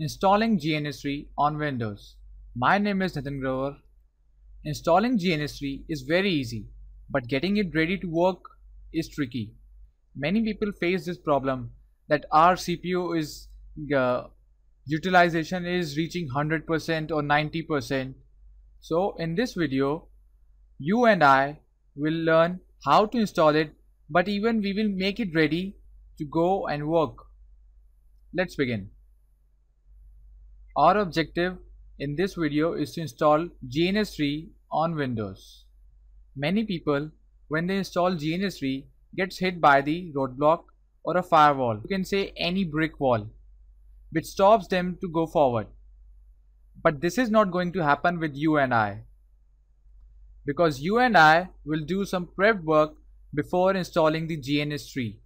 Installing GNS3 on Windows. My name is Nitin Grover. Installing GNS3 is very easy, but getting it ready to work is tricky. Many people face this problem that our CPU is utilization is reaching 100% or 90%. So in this video, you and I will learn how to install it, but even we will make it ready to go and work. Let's begin. Our objective in this video is to install GNS3 on Windows. Many people, when they install GNS3, gets hit by the roadblock or a firewall. You can say any brick wall, which stops them to go forward. But this is not going to happen with you and I, because you and I will do some prep work before installing the GNS3.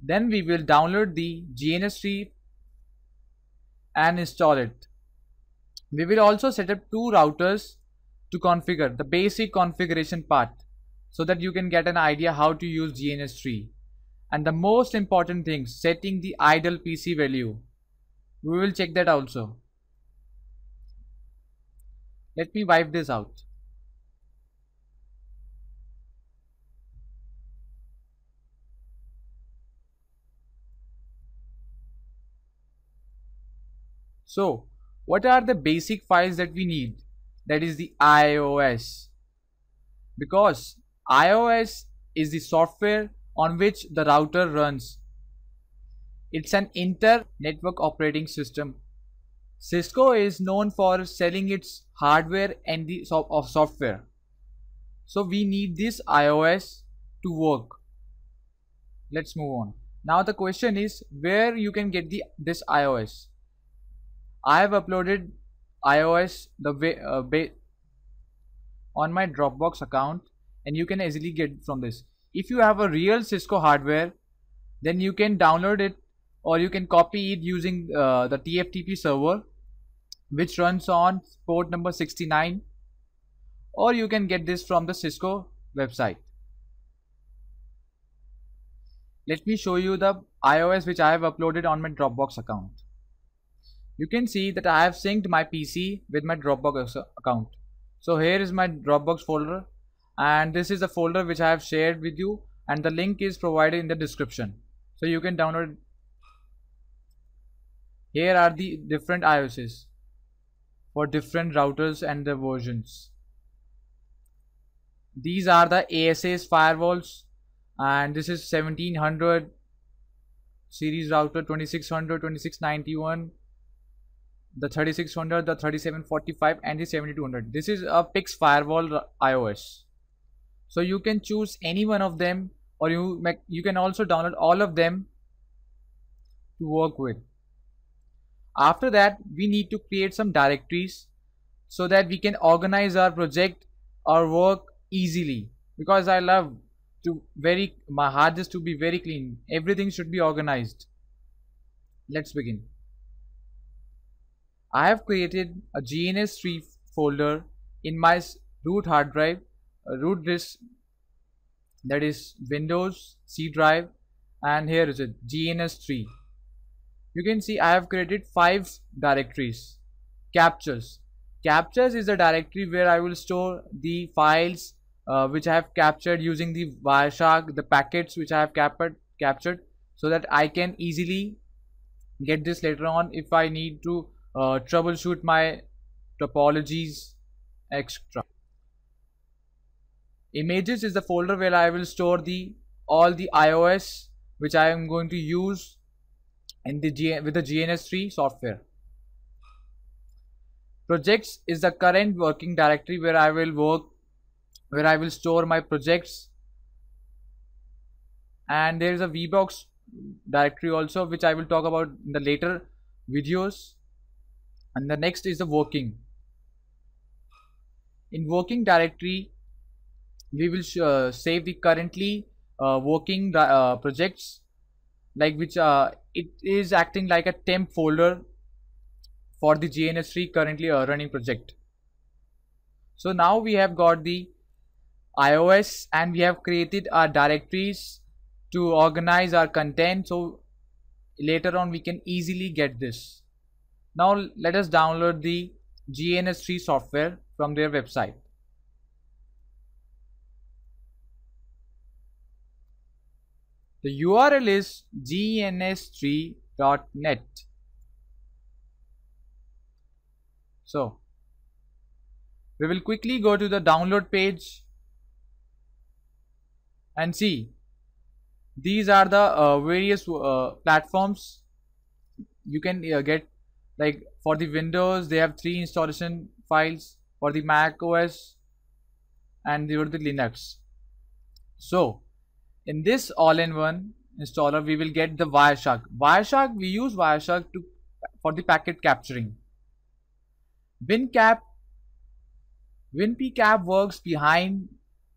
Then we will download the GNS3 and install it. We will also set up two routers to configure the basic configuration part so that you can get an idea how to use GNS3. And the most important thing, setting the idle PC value. We will check that also. Let me wipe this out. So, what are the basic files that we need? That is the iOS. Because iOS is the software on which the router runs. It's an inter-network operating system. Cisco is known for selling its hardware and the software. So we need this iOS to work. Let's move on. Now the question is where you can get this iOS. I have uploaded iOS on my Dropbox account, and you can easily get from this. If you have a real Cisco hardware, then you can download it, or you can copy it using the TFTP server, which runs on port number 69, or you can get this from the Cisco website. Let me show you the iOS which I have uploaded on my Dropbox account. You can see that I have synced my PC with my Dropbox account. So here is my Dropbox folder, and this is the folder which I have shared with you, and the link is provided in the description. So you can download. Here are the different iOSs for different routers and the versions. These are the ASA's firewalls, and this is 1700 series router, 2600, 2691. The 3600, the 3745 and the 7200. This is a PIX firewall iOS. So you can choose any one of them, or you can also download all of them to work with. After that, we need to create some directories so that we can organize our project or work easily, because I love to my hard disk to be very clean. Everything should be organized. Let's begin. I have created a GNS3 folder in my root hard drive, root disk, that is Windows C drive, and here is it, GNS3. You can see I have created 5 directories. Captures is the directory where I will store the files which I have captured using the Wireshark, the packets which I have captured, so that I can easily get this later on if I need to troubleshoot my topologies, etc. Images is the folder where I will store all the iOS which I am going to use in with the GNS3 software. Projects is the current working directory where I will store my projects, and there is a VBox directory also, which I will talk about in the later videos. And the next is the working. In working directory, we will save the currently working projects, like which it is acting like a temp folder for the GNS3 currently running project. So now we have got the iOS and we have created our directories to organize our content. So later on we can easily get this. Now let us download the GNS3 software from their website. The URL is gns3.net. So we will quickly go to the download page and see these are the various platforms you can get. Like for the Windows they have 3 installation files, for the Mac OS and for the Linux. So in this all-in-one installer we will get the Wireshark. We use Wireshark for the packet capturing. WinPcap works behind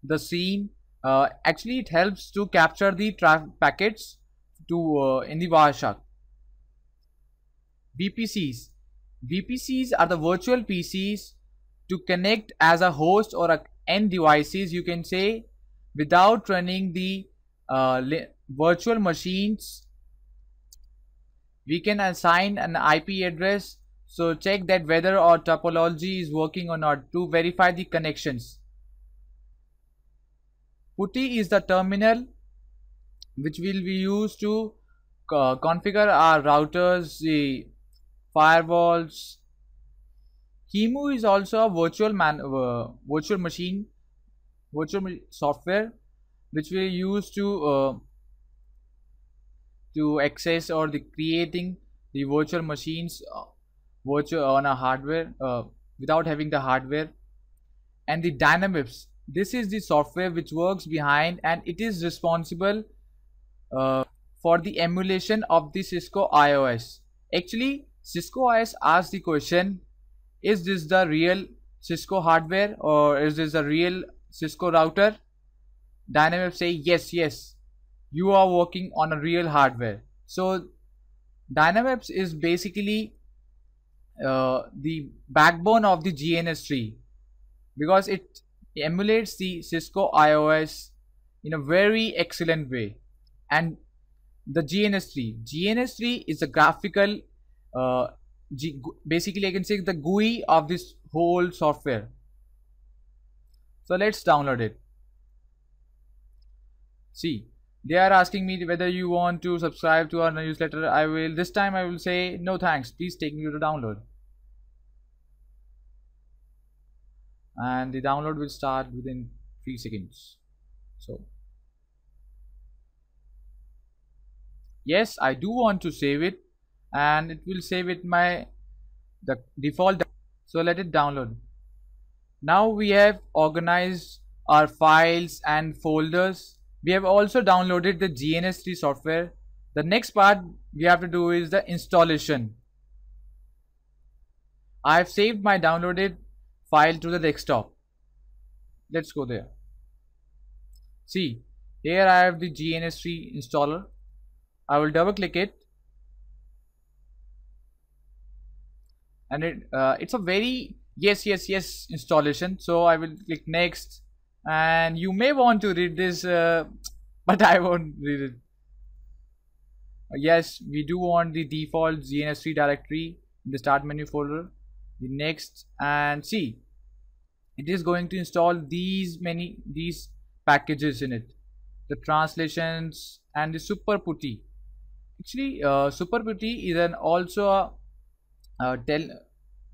the scene. Actually it helps to capture the packets to in the Wireshark. VPCs are the virtual PCs to connect as a host or end devices, you can say, without running the virtual machines. We can assign an IP address, so check that whether our topology is working or not to verify the connections. PuTTY is the terminal which will be used to configure our routers, the firewalls. QEMU is also a virtual machine software which we use to access or the creating the virtual machines on a hardware without having the hardware. And the Dynamips, this is the software which works behind, and it is responsible for the emulation of the Cisco IOS. Actually, Cisco IOS asks the question, is this the real Cisco hardware or is this the real Cisco router? Dynamips say yes, you are working on a real hardware. So Dynamips is basically the backbone of the GNS3 because it emulates the Cisco IOS in a very excellent way. And the GNS3 is a graphical basically I can say the GUI of this whole software. So let's download it. See, they are asking me whether you want to subscribe to our newsletter. This time I will say no thanks, please take me to download. And the download will start within 3 seconds. So yes, I do want to save it, and it will save it the default. So let it download. Now we have organized our files and folders. We have also downloaded the GNS3 software. The next part we have to do is the installation. I have saved my downloaded file to the desktop. Let's go there. See, here I have the GNS3 installer. I will double click it, and it's a very yes installation. So I will click next, and you may want to read this but I won't read it. Yes, we do want the default GNS3 directory in the start menu folder. The next, and see, it is going to install these packages in it, the translations and the Super PuTTY. Actually, Super PuTTY is also a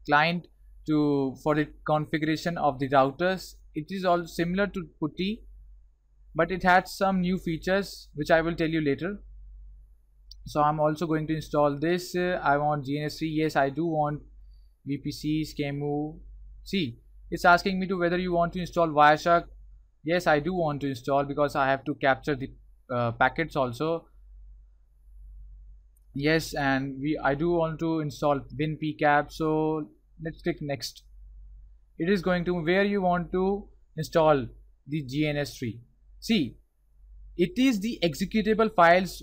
client for the configuration of the routers. It is all similar to PuTTY, but it has some new features which I will tell you later. So I'm also going to install this. I want GNS3. Yes, I do want VPCs, QEMU. See, it's asking me to whether you want to install Wireshark. Yes, I do want to install because I have to capture the packets also. Yes, and I do want to install WinPcap. So let's click next. It is going to where you want to install the GNS3. See, it is the executable files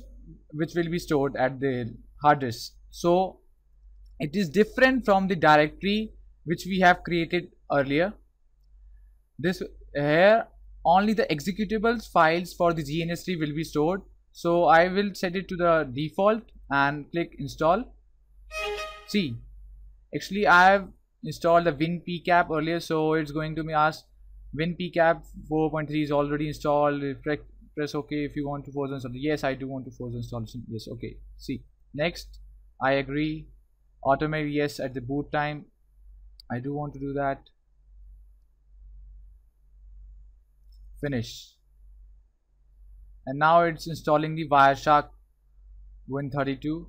which will be stored at the hard disk. So it is different from the directory which we have created earlier. This here only the executables files for the GNS3 will be stored. So I will set it to the default and click install. See, actually I have installed the WinPCap earlier, so it's going to be asked WinPCap 4.3 is already installed. Press OK if you want to force install. Yes, I do want to force installation. Yes, okay. See, next, I agree. Automate, yes, at the boot time. I do want to do that. Finish. And now it's installing the Wireshark 132.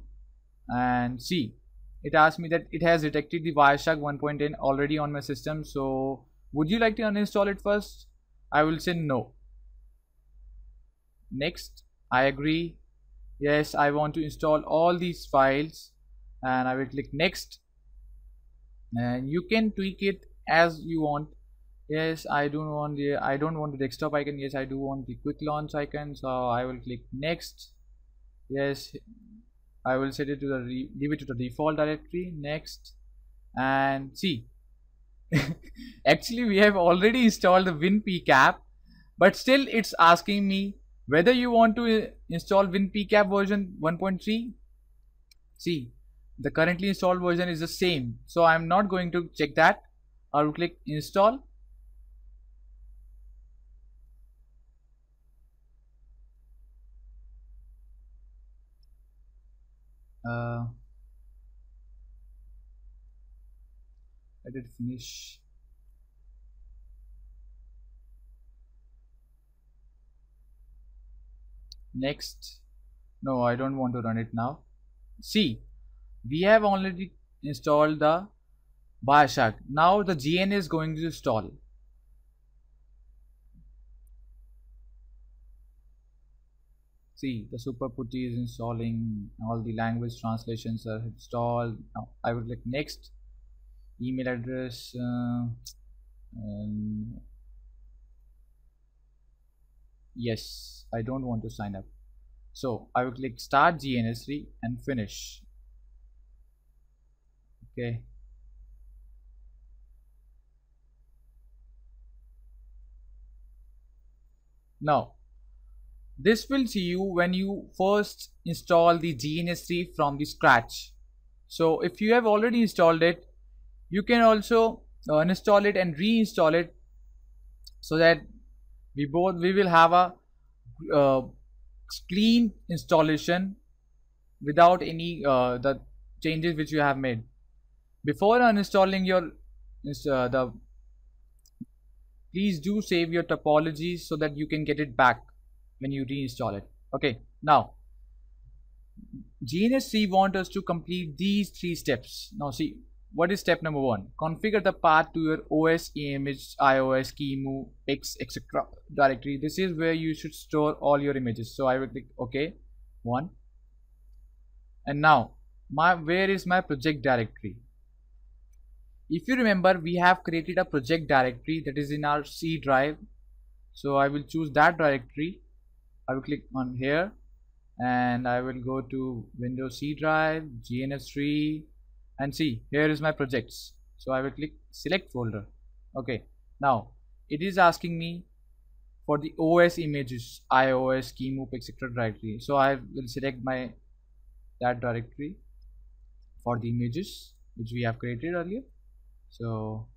And see, it asked me that it has detected the Wireshark 1.10 already on my system. So would you like to uninstall it first? I will say no. Next, I agree. Yes, I want to install all these files, and I will click next. And you can tweak it as you want. Yes, I don't want the desktop icon. Yes, I do want the quick launch icon. So I will click next. Yes, I will set it to the leave it to the default directory. Next, and see, actually we have already installed the WinPCap, but still it's asking me whether you want to install WinPCap version 1.3. See, the currently installed version is the same, so I'm not going to check that. I will click install. Let it finish. Next. No, I don't want to run it now. See, we have already installed the Wireshark. Now the GN is going to install. See, the super putty is installing. All the language translations are installed. Now I will click next. Email address. Yes, I don't want to sign up. So I will click start GNS3 and finish. Okay. Now, this will see you when you first install the GNS3 from the scratch. So if you have already installed it, you can also uninstall it and reinstall it, so that we will have a clean installation without any the changes which you have made. Before uninstalling your please do save your topologies so that you can get it back when you reinstall it. Okay, now GNS3 want us to complete these 3 steps. Now see, what is step number 1? Configure the path to your OS, image, iOS, QEMU, X, etc. directory. This is where you should store all your images. So I will click OK. 1. And now, where is my project directory? If you remember, we have created a project directory that is in our C drive. So I will choose that directory. I will click on here, and I will go to Windows C drive, GNS3, and see, here is my projects. So I will click select folder. Okay, now it is asking me for the OS images, iOS, QEMU, etc. directory. So I will select that directory for the images which we have created earlier. So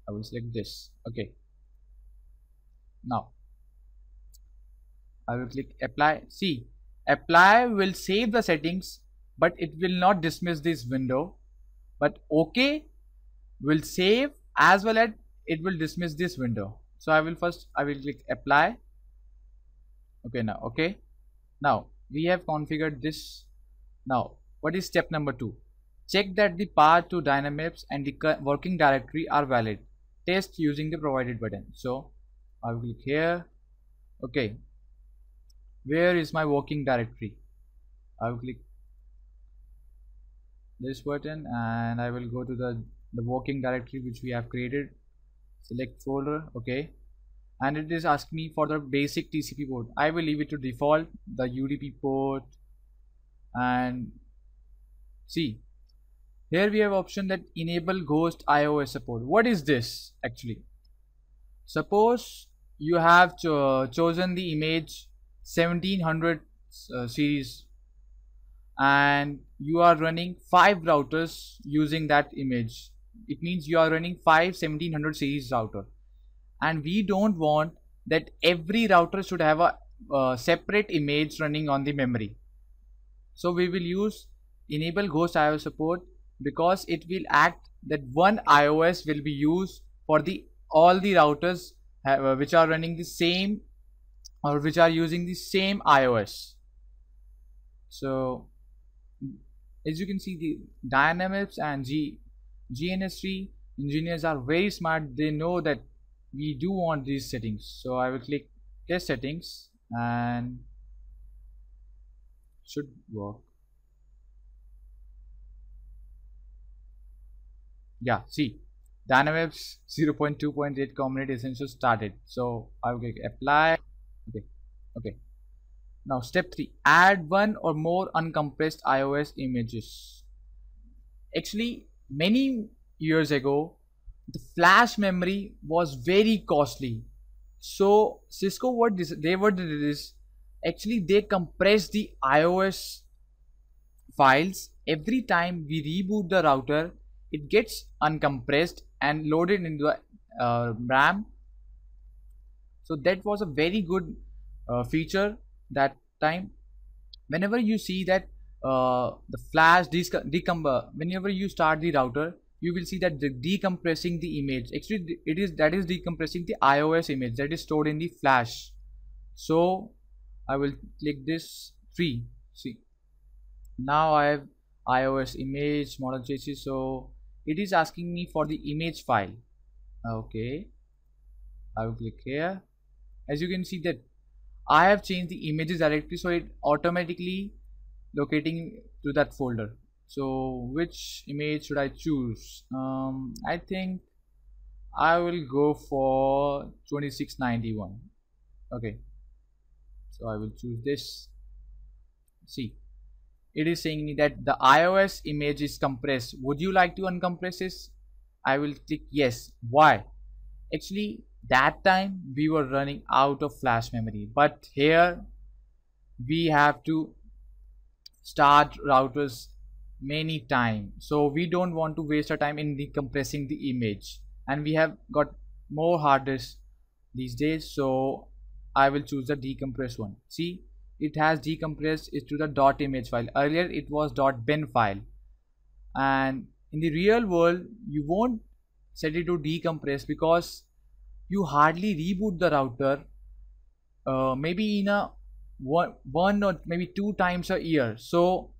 I will select this. Okay, now I will click apply. See, apply will save the settings, but it will not dismiss this window. But OK will save as well as it will dismiss this window. So I will click apply. Okay, now okay. Now we have configured this. Now what is step number 2? Check that the path to Dynamaps and the working directory are valid. Test using the provided button. So I will click here. Okay, where is my working directory? I will click this button and I will go to the working directory which we have created. Select folder. Okay, and it is asking me for the basic TCP port. I will leave it to default, the UDP port. And see, here we have option that enable ghost iOS support. What is this actually? Suppose you have chosen the image 1700 series, and you are running 5 routers using that image. It means you are running 5 1700 series router, and we don't want that every router should have a separate image running on the memory. So we will use enable ghost IO support, because it will act that one iOS will be used for the all the routers which are running the same, or which are using the same iOS. So as you can see, the Dynamics and GNS3 engineers are very smart. They know that we do want these settings. So I will click test settings, and should work. Yeah, see, Dynamics 0.2.8 Community Essentials started. So I will click apply. Okay, okay. Now step 3, add one or more uncompressed iOS images. Actually, many years ago, the flash memory was very costly. So Cisco did is, actually they compress the iOS files. Every time we reboot the router, it gets uncompressed and loaded into the RAM. So that was a very good feature that time. Whenever you see that the flash whenever you start the router, you will see that the decompressing the image. Actually, that is decompressing the iOS image that is stored in the flash. So I will click this 3. See, now I have iOS image model chassis. So it is asking me for the image file. Okay, I will click here. As you can see that I have changed the images directory, so it automatically locating to that folder. So which image should I choose? I think I will go for 2691. Okay, so I will choose this. See, it is saying me that the iOS image is compressed. Would you like to uncompress this? I will click yes. Why? Actually, that time we were running out of flash memory, but here we have to start routers many times, so we don't want to waste our time in decompressing the image, and we have got more hard disk these days. So I will choose the decompress one. See, it has decompressed it to the dot image file. Earlier it was dot bin file, and in the real world you won't set it to decompress, because you hardly reboot the router maybe in a one or maybe 2 times a year. So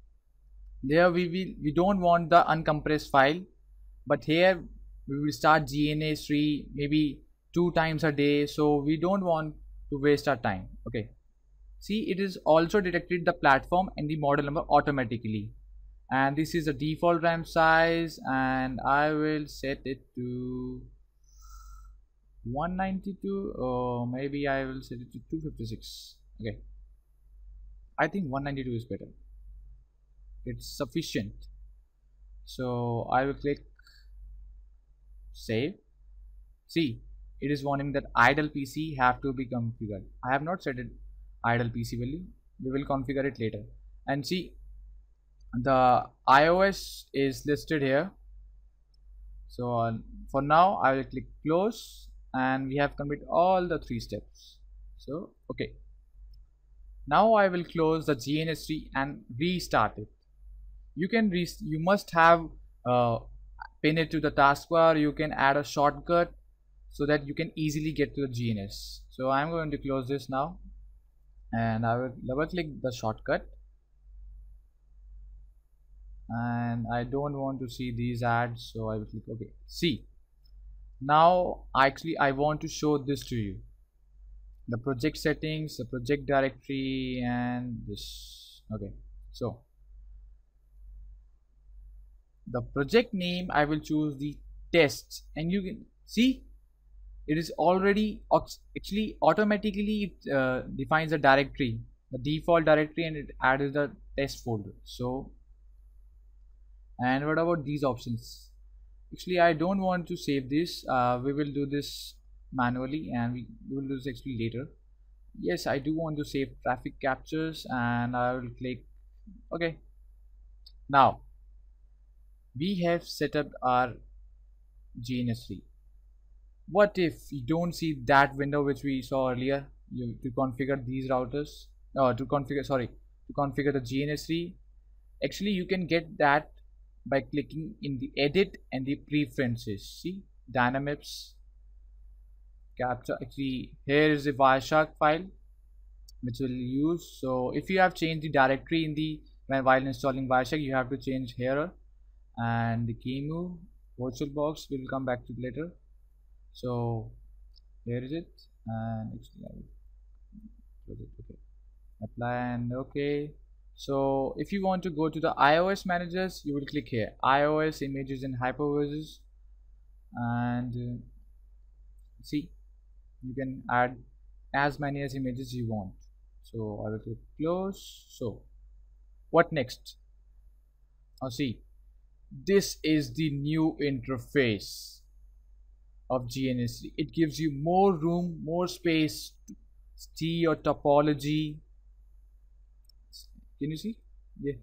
there we don't want the uncompressed file, but here we will start GNS3 maybe 2 times a day, so we don't want to waste our time. Okay, see, it is also detected the platform and the model number automatically, and this is the default RAM size, and I will set it to 192, or maybe I will set it to 256. Okay, I think 192 is better. It's sufficient. So I will click save. See, it is warning that idle PC have to be configured. I have not set it idle PC value. We will configure it later. And see, the iOS is listed here. So for now I will click close, and we have completed all the 3 steps. So okay, now I will close the GNS3 and restart it. You must have pin it to the taskbar. You can add a shortcut so that you can easily get to the GNS. So I'm going to close this now, and I will double click the shortcut, and I don't want to see these ads, so I will click OK. See, now actually I want to show this to you: the project settings, the project directory, and this. Okay, so the project name, I will choose the test, and you can see it is already actually automatically it defines a directory, the default directory, and it adds the test folder. So, and what about these options? Actually, I don't want to save this. We will do this manually, and we will do this actually later. Yes, I do want to save traffic captures, and I will click OK. Now we have set up our GNS3. What if you don't see that window which we saw earlier? You to configure these routers, to configure the GNS3. Actually, you can get that by clicking in the edit and the preferences. See, Dynamics capture. Actually, here is the Wireshark file which we'll use. So if you have changed the directory in the while installing Wireshark, you have to change here, and the QEMU VirtualBox we will come back to later. So here is it, and actually I will close it. Okay, apply and okay. So if you want to go to the iOS managers, you will click here, iOS images and hypervisors, and see, you can add as many as images you want. So I will click close. So what next? Oh, see, this is the new interface of GNS3. It gives you more room, more space to see your topology. Can you see? Yeah,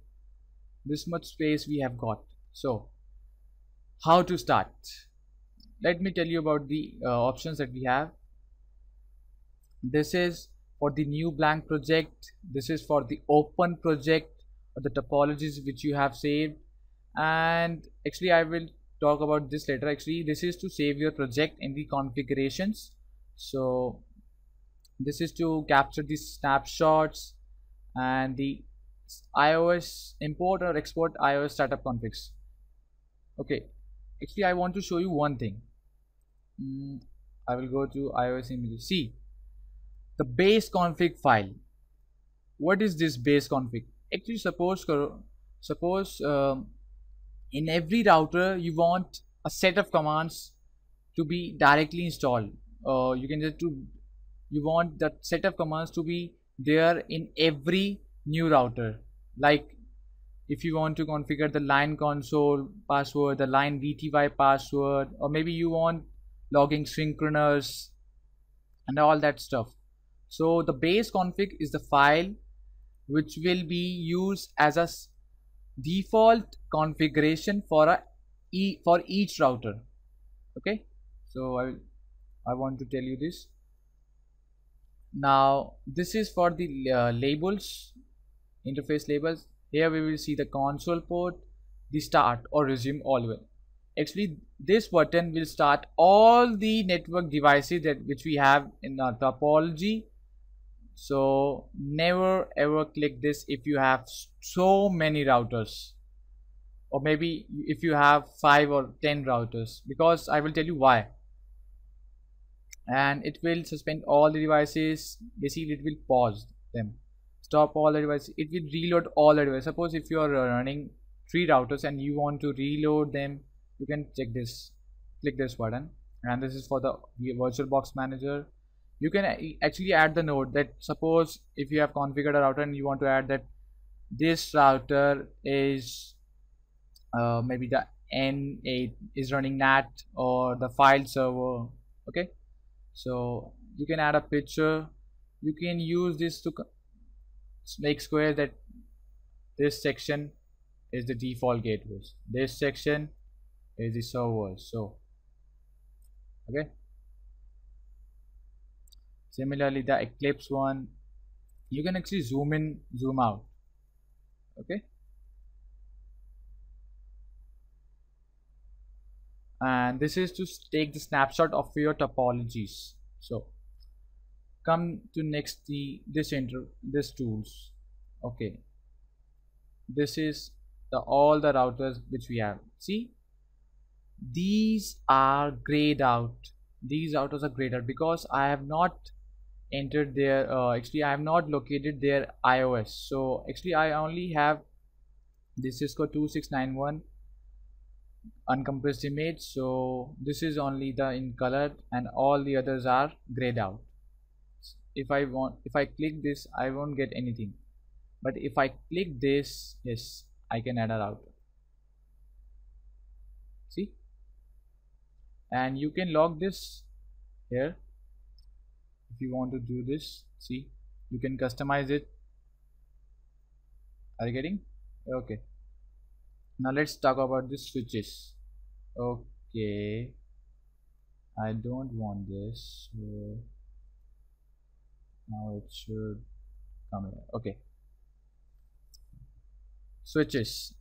this much space we have got. So how to start? Let me tell you about the options that we have. This is for the new blank project. This is for the open project, or the topologies which you have saved. And actually I will talk about this later. Actually, this is to save your project in the configurations. So this is to capture the snapshots and the iOS import or export iOS startup configs. Okay, actually I want to show you one thing. I will go to iOS images. See, the base config file. What is this base config? Actually, suppose in every router you want a set of commands to be directly installed. You can just do, you want that set of commands to be there in every new router. Like if you want to configure the line console password, the line VTY password, or maybe you want logging synchronous and all that stuff. So the base config is the file which will be used as a default configuration for for each router. Okay, so I want to tell you this. Now this is for the labels, interface labels. Here we will see the console port, the start or resume all well. Actually, this button will start all the network devices that which we have in our topology. So never ever click this if you have so many routers, or maybe if you have 5 or 10 routers, because I will tell you why. And it will suspend all the devices. Basically it will pause them, stop all the devices. It will reload all the devices. Suppose if you are running 3 routers and you want to reload them, you can check this, click this button, and this is for the VirtualBox manager. You can actually add the node that, suppose if you have configured a router and you want to add that this router is maybe the N8 is running NAT or the file server. Okay, so you can add a picture. You can use this to make square that this section is the default gateways, this section is the servers. So okay, similarly the Eclipse one, you can actually zoom in, zoom out. Okay, and this is to take the snapshot of your topologies. So come to next this tools. Okay, this is the all the routers which we have. See, these are grayed out. These routers are grayed out because I have not entered their actually I have not located their iOS. So actually I only have this Cisco 2691 uncompressed image, so this is only the in color and all the others are grayed out. If I click this, I won't get anything, but if I click this, yes, I can add a router. See, and you can log this here. if you want to do this. See, you can customize it. Are you getting? Okay, now let's talk about the switches. Okay, I don't want this, so now it should come here. Okay, switches.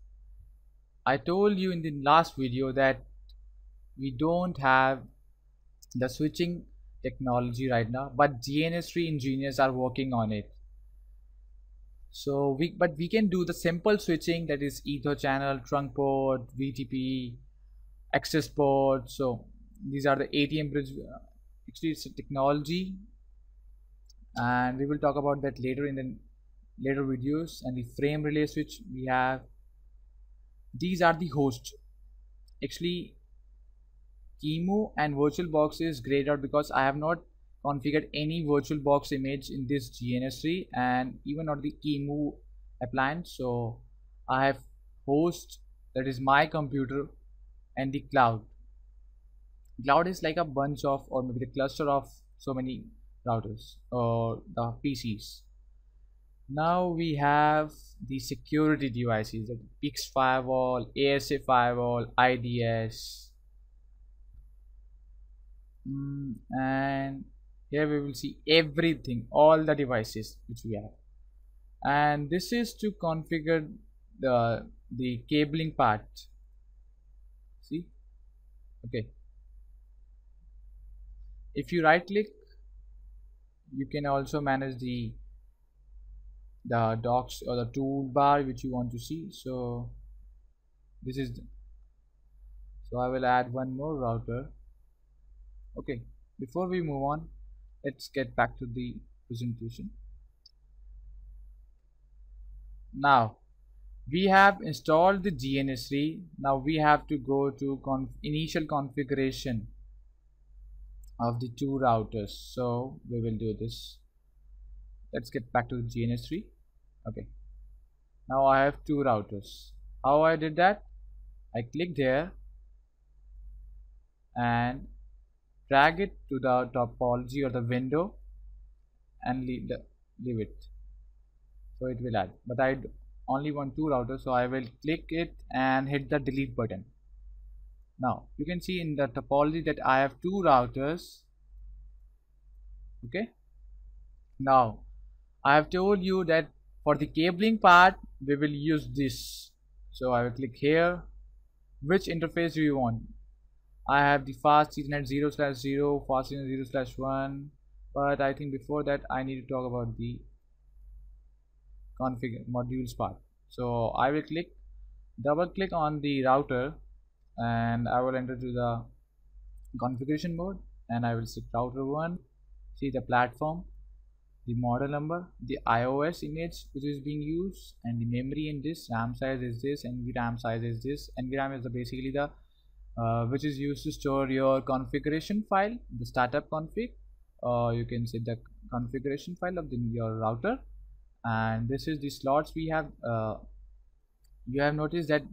I told you in the last video that we don't have the switching technology right now, but GNS3 engineers are working on it. So we can do the simple switching, that is ether channel, trunk port, VTP, access port. So these are the ATM bridge. Actually, it's a technology, and we will talk about that later in the later videos. And the frame relay switch we have. These are the hosts. Actually, Emu and VirtualBox is grayed out because I have not configured any VirtualBox image in this GNS3 and even not the Emu appliance. So I have host, that is my computer, and the cloud. Cloud is like a bunch of, or maybe the cluster of so many routers or the PCs. Now we have the security devices, like PIX firewall, ASA firewall, IDS. And here we will see everything, all the devices which we have, and this is to configure the cabling part. See, okay, if you right click, you can also manage the docs or the toolbar which you want to see. So this is so I will add one more router. Okay, before we move on, let's get back to the presentation. Now we have installed the GNS3. Now we have to go to initial configuration of the two routers. So we will do this. Let's get back to the GNS3. Okay, now I have two routers. How I did that? I clicked here and drag it to the topology or the window and leave it, so it will add. But I only want two routers, so I will click it and hit the delete button. Now you can see in the topology that I have two routers. Okay, now I have told you that for the cabling part we will use this, so I will click here. Which interface do you want? I have the fast Ethernet 0/0, fast Ethernet 0/1, but I think before that I need to talk about the config modules part. So I will double click on the router and I will enter to the configuration mode and I will select router 1, see the platform, the model number, the iOS image which is being used, and the memory in this, RAM size is this, NVRAM size is this. NVRAM is basically the which is used to store your configuration file, the startup config, or you can say the configuration file of your router. And this is the slots we have. You have noticed that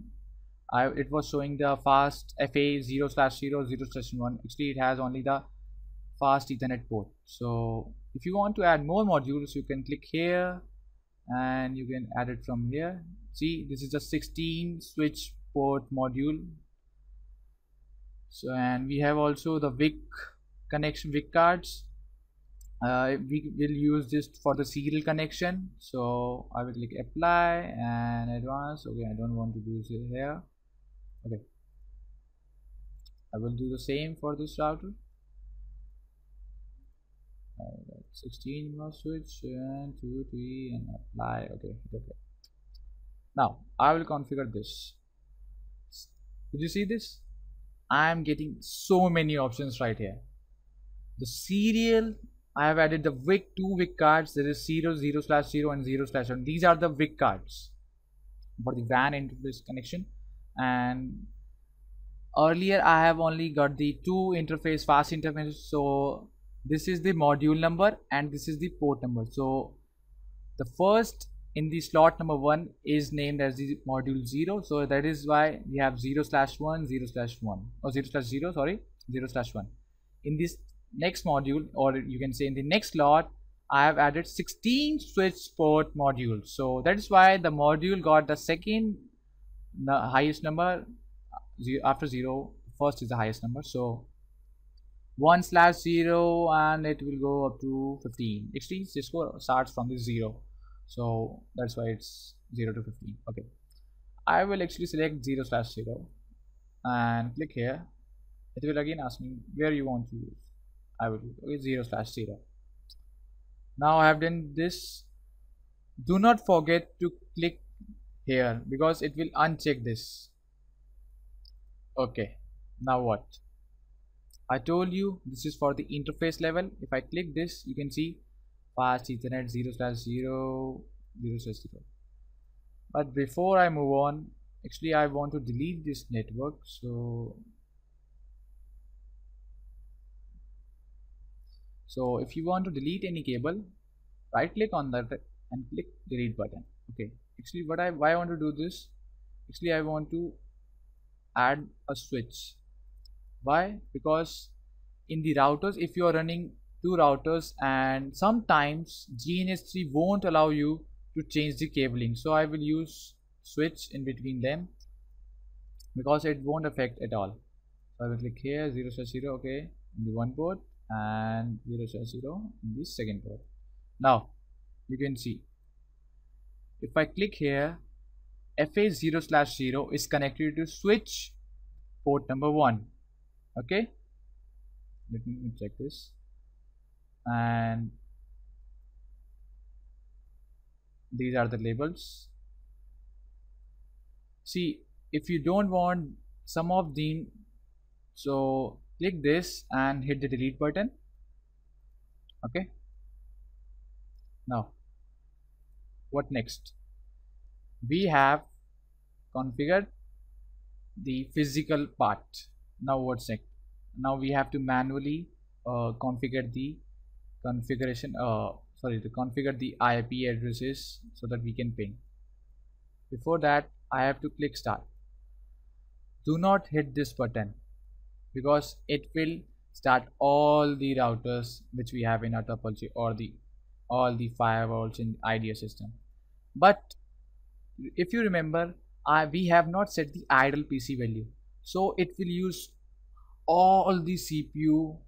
it was showing the fast FA 0/0, 0/1. Actually, it has only the fast Ethernet port. So if you want to add more modules, you can click here and you can add it from here. See, this is a 16 switch port module. So, and we have also the VIC connection, VIC cards. We will use this for the serial connection. So I will click apply and advance. Okay, I don't want to do this here. Okay, I will do the same for this router. 16 must switch and 2 3 and apply. Okay. Now I will configure this. Did you see this? I am getting so many options right here. The serial, I have added the VIC, two VIC cards. There is 0/0 and 0/1. These are the VIC cards for the WAN interface connection. And earlier I have only got the two interface, fast interface. So this is the module number and this is the port number. So the first in the slot number 1 is named as the module 0, so that is why we have 0/1, 0/1, or 0/0, sorry, 0/1. In this next module, or you can say in the next lot, I have added 16 switch port modules. So that is why the module got the second highest number. After 0, first is the highest number. So 1/0, and it will go up to 15. Actually, Cisco starts from the 0, so that's why it's 0 to 15. Okay, I will actually select 0/0 and click here. It will again ask me where you want to use. I will okay, 0/0. Now I have done this. Do not forget to click here because it will uncheck this. Okay, now what? I told you this is for the interface level. If I click this, you can see fast Ethernet 0/0, 0/0. But before I move on, actually I want to delete this network. So if you want to delete any cable, right click on that and click delete button. Okay, actually why I want to do this, actually I want to add a switch. Why? Because in the routers, if you are running two routers, and sometimes GNS3 won't allow you to change the cabling, so I will use switch in between them because it won't affect at all. So I will click here 0/0, okay, in the one port, and 0/0 in the second port. Now you can see if I click here, FA 0/0 is connected to switch port number 1. Okay, let me check this, and these are the labels. See, if you don't want some of them, so click this and hit the delete button. Okay, now what next? We have configured the physical part. Now what's next? Now we have to manually configure the configuration to configure the IP addresses so that we can ping. Before that, I have to click start. Do not hit this button because it will start all the routers which we have in our topology, or all the firewalls in IDS system. But if you remember, we have not set the idle PC value, so it will use all the CPU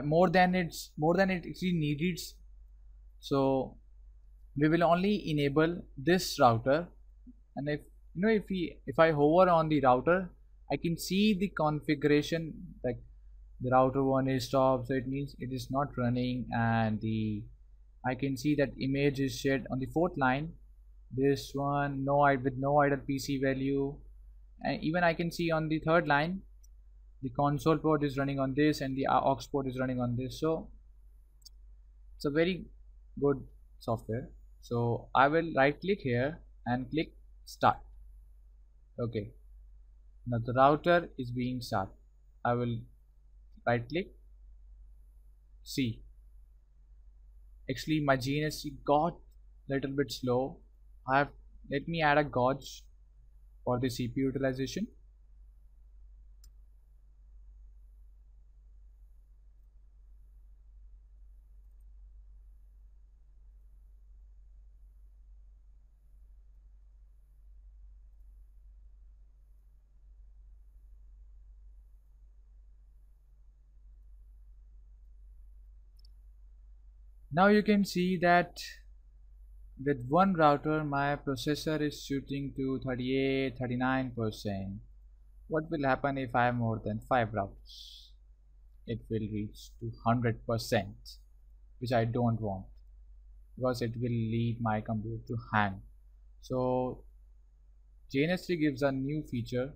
more than it actually needs. So we will only enable this router, and if I hover on the router, I can see the configuration, like the router 1 is stopped, so it means it is not running, and I can see that image is shared on the 4th line. This one with no idle PC value, and even I can see on the 3rd line the console port is running on this, and the aux port is running on this. So it's a very good software. So I will right click here and click start. Okay, now the router is being started. I will right click. See, actually my GNS3 got little bit slow. Let me add a gauge for the CPU utilization. Now you can see that with one router my processor is shooting to 38-39%. What will happen if I have more than 5 routers? It will reach to 100%, which I don't want because it will lead my computer to hang. So GNS3 gives a new feature,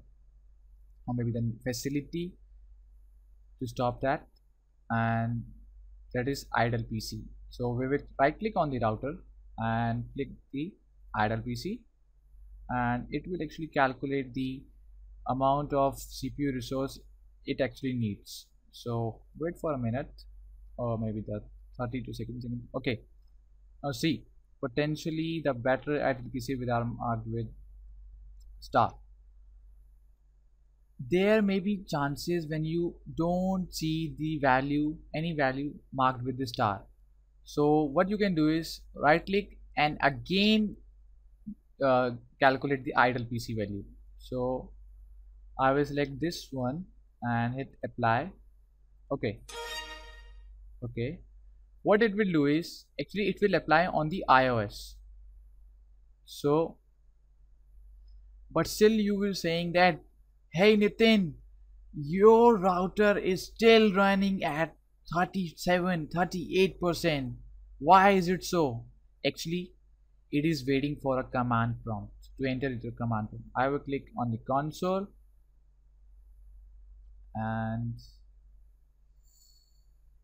or maybe the facility, to stop that, and that is idle PC. So we will right click on the router and click the idle PC, and it will actually calculate the amount of CPU resource it actually needs. So wait for a minute, or maybe the 32 seconds. Okay, now see, potentially the better idle PC with ARM armed with star. there may be chances when you don't see the value, any value marked with the star. So what you can do is right click and again uh, calculate the idle PC value. So I will select this one and hit apply. Okay, okay. What it will do is actually it will apply on the iOS. So, but still you will saying that, hey Nitin, your router is still running at 37, 38%. Why is it so? Actually, it is waiting for a command prompt to enter into a command prompt. I will click on the console and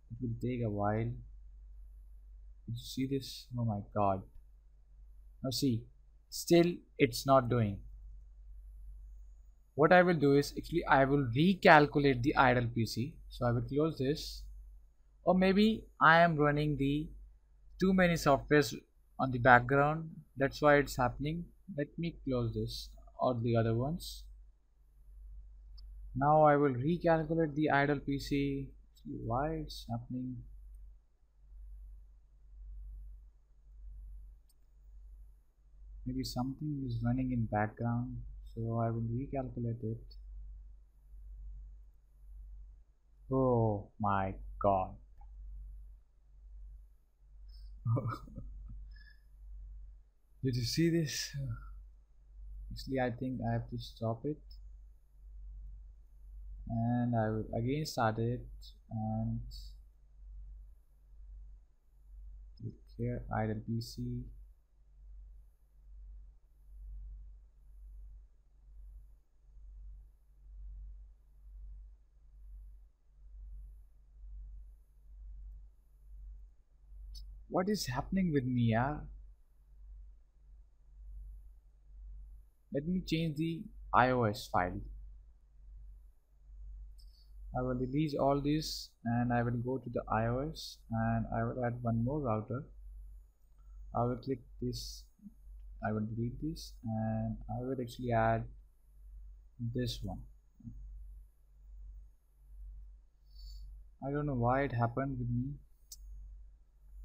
it will take a while. Did you see this? Oh my god. Now see, still it's not doing. What I will do is actually I will recalculate the idle PC. So I will close this, or maybe I am running the too many softwares on the background, that's why it's happening. Let me close this or the other ones. Now I will recalculate the idle PC. See why it's happening. Maybe something is running in background, so I will recalculate it. Oh my god. Did you see this? Actually, I think I have to stop it, and I will again start it and click here idle PC. What is happening with me, yeah? Let me change the iOS file. I will release all this and I will go to the iOS and I will add one more router. I will click this, I will delete this and I will actually add this one. I don't know why it happened with me.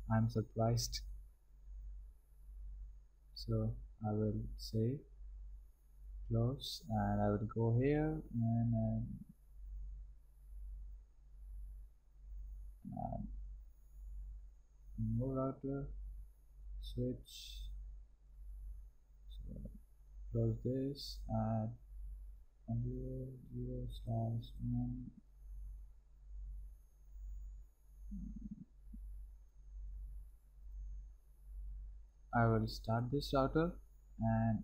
I'm surprised. So I will say close and I will go here and add more router, switch, so close this, add 0/1. I will start this router and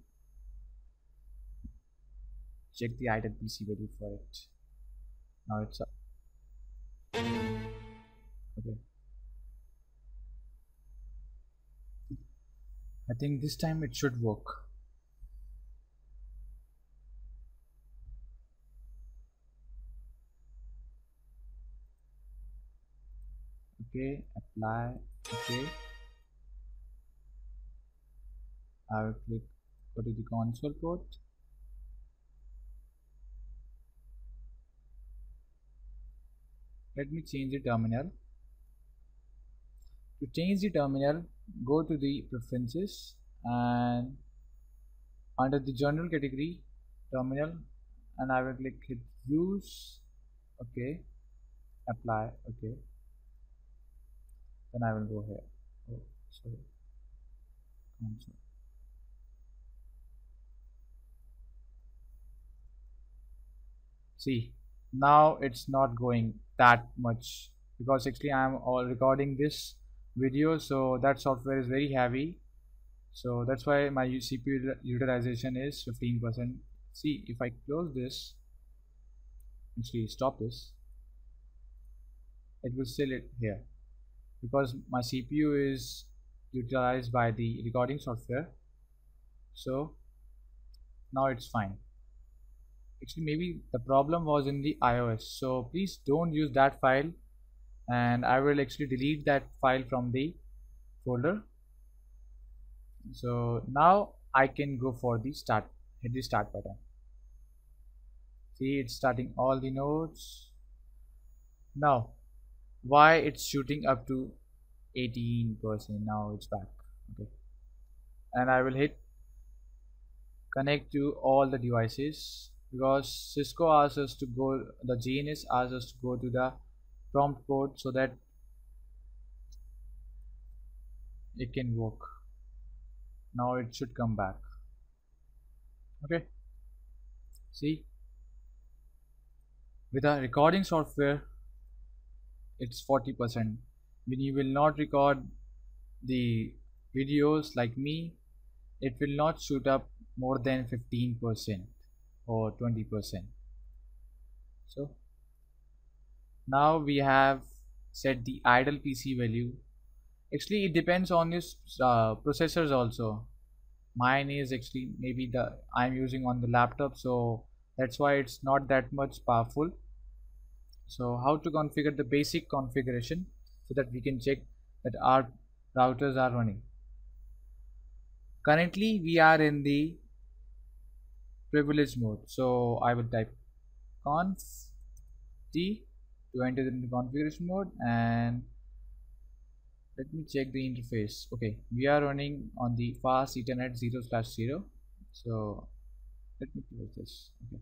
check the idle PC value for it. Now it's up. Okay. I think this time it should work. Okay, apply. Okay. I will click go to the console port. Let me change the terminal. To change the terminal, go to the preferences and under the general category terminal and I will click hit use. Okay, apply. Okay, then I will go here. Oh, sorry, console. See, now it's not going that much because actually I'm all recording this video, so that software is very heavy, so that's why my CPU utilization is 15%. See, if I close this, actually stop this, it will still it here because my CPU is utilized by the recording software, so now it's fine. Actually maybe the problem was in the iOS, so please don't use that file and I will actually delete that file from the folder. So now I can go for the start, hit the start button. See, it's starting all the nodes. Now, why it's shooting up to 18%? Now it's back. Okay, and I will hit connect to all the devices because Cisco asks us to go, the GNS asks us to go to the prompt code so that it can work. Now it should come back. Okay, see, with a recording software it's 40%. When you will not record the videos like me, it will not shoot up more than 15% or 20%. So now we have set the idle PC value. Actually it depends on this processors also. Mine is actually maybe I'm using on the laptop, so that's why it's not that much powerful. So how to configure the basic configuration so that we can check that our routers are running. Currently we are in the privilege mode, so I will type conf t to enter in the configuration mode, and let me check the interface. Okay, we are running on the fast Ethernet 0/0, so let me close this. Okay,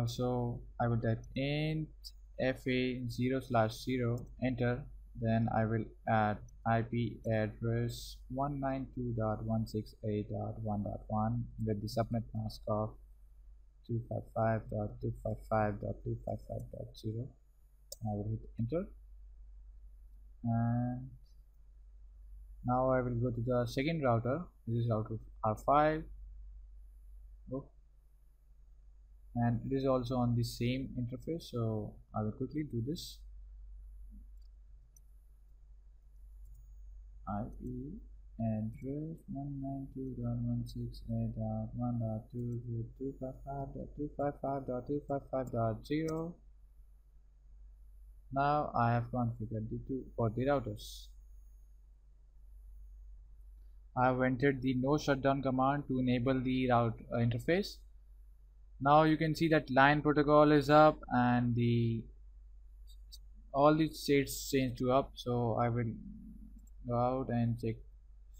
so I will type int fa 0/0, enter. Then I will add IP address 192.168.1.1 with the subnet mask of 255.255.255.0. I will hit enter, and now I will go to the second router. This is router R5. Oh, and it is also on the same interface, so I will quickly do this. IP address 192.168.1.2.255.255.255.0. Now I have configured the two for the routers. I have entered the no shutdown command to enable the route interface. Now you can see that line protocol is up and all the states change to up. So I will go out and check,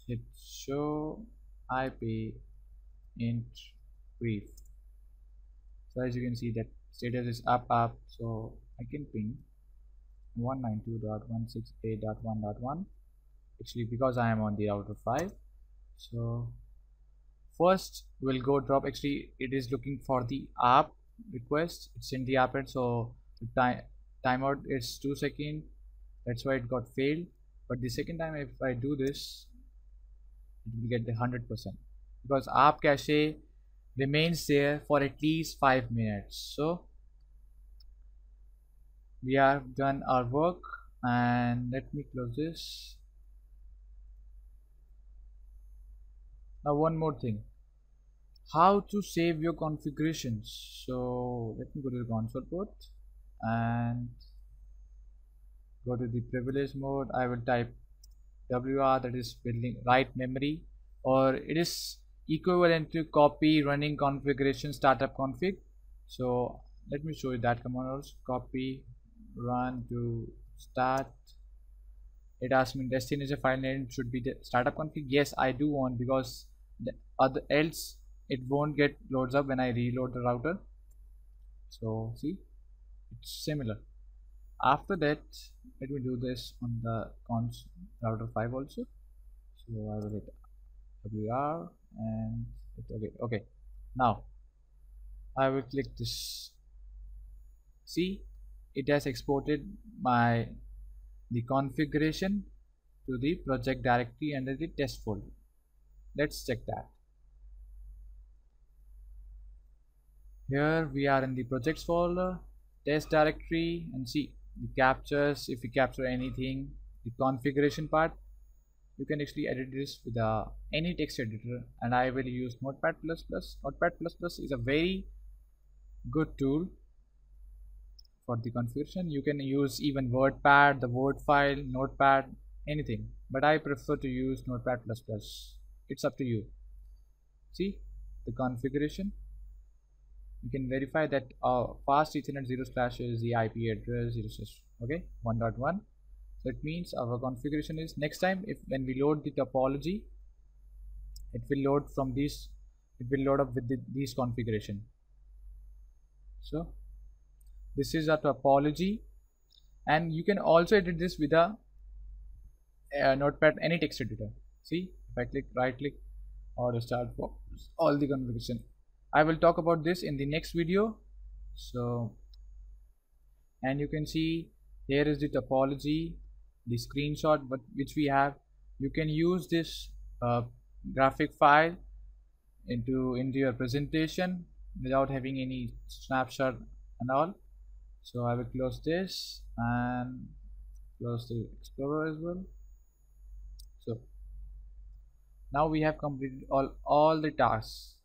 hit show IP int brief. So as you can see that status is up, so I can ping 192.168.1.1 actually because I am on the router 5. So first we'll go drop, actually it is looking for the app request, it's in the app end, so the timeout is 2 seconds, that's why it got failed. But the second time if I do this, it will get the 100% because app cache remains there for at least 5 minutes. So we have done our work, and let me close this. Now one more thing, how to save your configurations. So let me go to the console port and go to the privilege mode. I will type WR, that is building write memory, or it is equivalent to copy running configuration startup config. So let me show you that command also. Copy run to start. It asks me destination file name should be the startup config. Yes, I do want, because the other else it won't get loads up when I reload the router. So see, it's similar. After that, let me do this on the cons router 5 also. So I will hit WR and hit okay. Now I will click this. See, it has exported the configuration to the project directory under the test folder. Let's check that. Here we are in the projects folder, test directory, and see the captures. If you capture anything, the configuration part, you can actually edit this with any text editor, and I will use Notepad++. Notepad++ is a very good tool for the configuration. You can use even WordPad, the Word file, Notepad, anything, but I prefer to use Notepad++. It's up to you. See, the configuration. You can verify that fast Ethernet 0 is the IP address 0 okay, 1.1. So it means our configuration is, next time if when we load the topology, it will load from this, it will load up with these configuration. So this is a topology, and you can also edit this with a notepad, any text editor. See, if I click right click or start for all the configuration, I will talk about this in the next video. So, and you can see here is the topology, the screenshot but which we have. You can use this graphic file into your presentation without having any snapshot and all. So I will close this and close the Explorer as well. So now we have completed all the tasks.